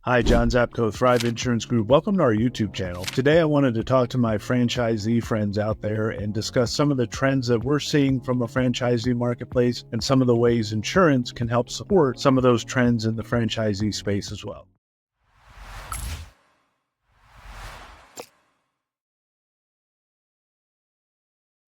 Hi, John Czapko, Thrive Insurance Group. Welcome to our YouTube channel. Today, I wanted to talk to my franchisee friends out there and discuss some of the trends that we're seeing from a franchisee marketplace and some of the ways insurance can help support some of those trends in the franchisee space as well.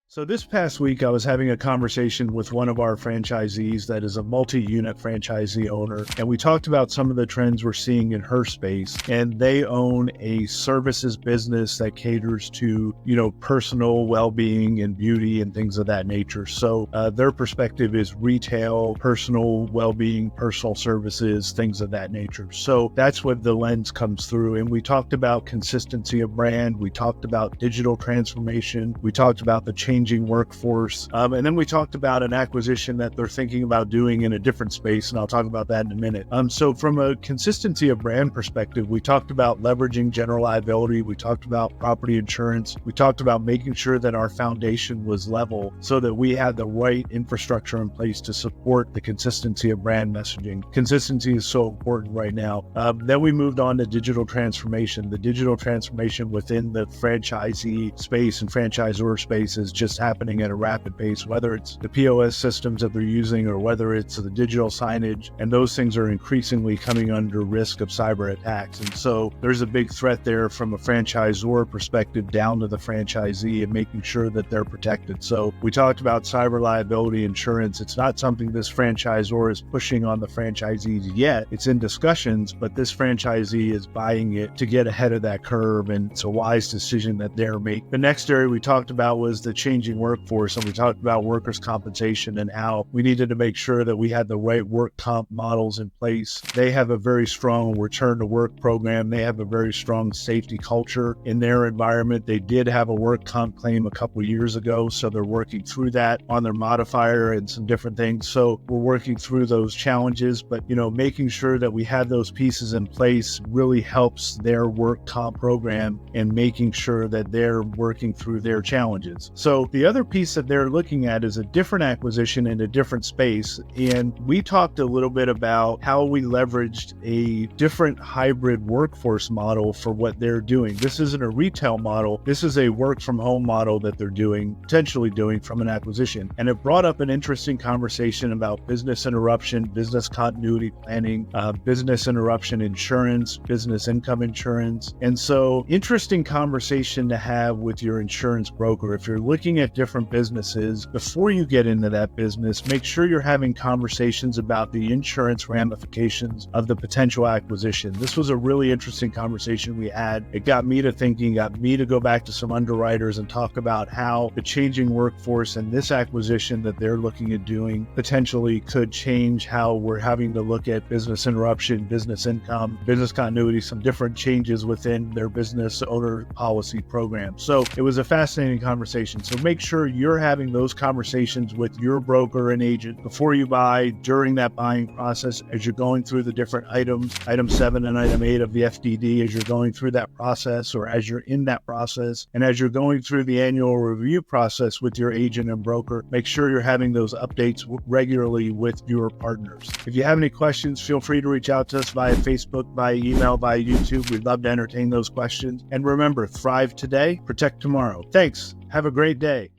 So this past week, I was having a conversation with one of our franchisees that is a multi-unit franchisee owner, and we talked about some of the trends we're seeing in her space. And they own a services business that caters to, personal well-being and beauty and things of that nature. So their perspective is retail, personal well-being, personal services, things of that nature. So that's what the lens comes through. And we talked about consistency of brand. We talked about digital transformation. We talked about the changing workforce. And then we talked about an acquisition that they're thinking about doing in a different space, and I'll talk about that in a minute. So from a consistency of brand perspective, we talked about leveraging general liability. We talked about property insurance. We talked about making sure that our foundation was level so that we had the right infrastructure in place to support the consistency of brand messaging. Consistency is so important right now. Then we moved on to digital transformation. The digital transformation within the franchisee space and franchisor space is just happening at a rapid pace, whether it's the POS systems that they're using or whether it's the digital signage, and those things are increasingly coming under risk of cyber attacks. And so there's a big threat there from a franchisor perspective down to the franchisee and making sure that they're protected. So we talked about cyber liability insurance. It's not something this franchisor is pushing on the franchisees yet. It's in discussions, but this franchisee is buying it to get ahead of that curve, and it's a wise decision that they're making. The next area we talked about was the changing workforce, and we talked about workers' compensation and how we needed to make sure that we had the right work comp models in place. They have a very strong return to work program. They have a very strong safety culture in their environment. They did have a work comp claim a couple of years ago, so they're working through that on their modifier and some different things. So we're working through those challenges, but making sure that we have those pieces in place really helps their work comp program and making sure that they're working through their challenges. So the other piece that they're looking at is a different acquisition in a different space. And we talked a little bit about how we leveraged a different hybrid workforce model for what they're doing. This isn't a retail model. This is a work from home model that they're potentially doing from an acquisition. And it brought up an interesting conversation about business interruption, business continuity planning, business interruption insurance, business income insurance. And so interesting conversation to have with your insurance broker. If you're looking at different businesses, before you get into that business, make sure you're having conversations about the insurance ramifications of the potential acquisition. This was a really interesting conversation we had. It got me to thinking, got me to go back to some underwriters and talk about how the changing workforce and this acquisition that they're looking at doing potentially could change how we're having to look at business interruption, business income, business continuity, some different changes within their business owner policy program. So it was a fascinating conversation. So make sure you're having those conversations with your broker and agent before you buy, during that buying process, as you're going through the different items, item 7 and item 8 of the FDD, as you're going through that process or as you're in that process, and as you're going through the annual review process with your agent and broker, make sure you're having those updates regularly with your partners. If you have any questions, feel free to reach out to us via Facebook, via email, via YouTube. We'd love to entertain those questions. And remember, thrive today, protect tomorrow. Thanks. Have a great day.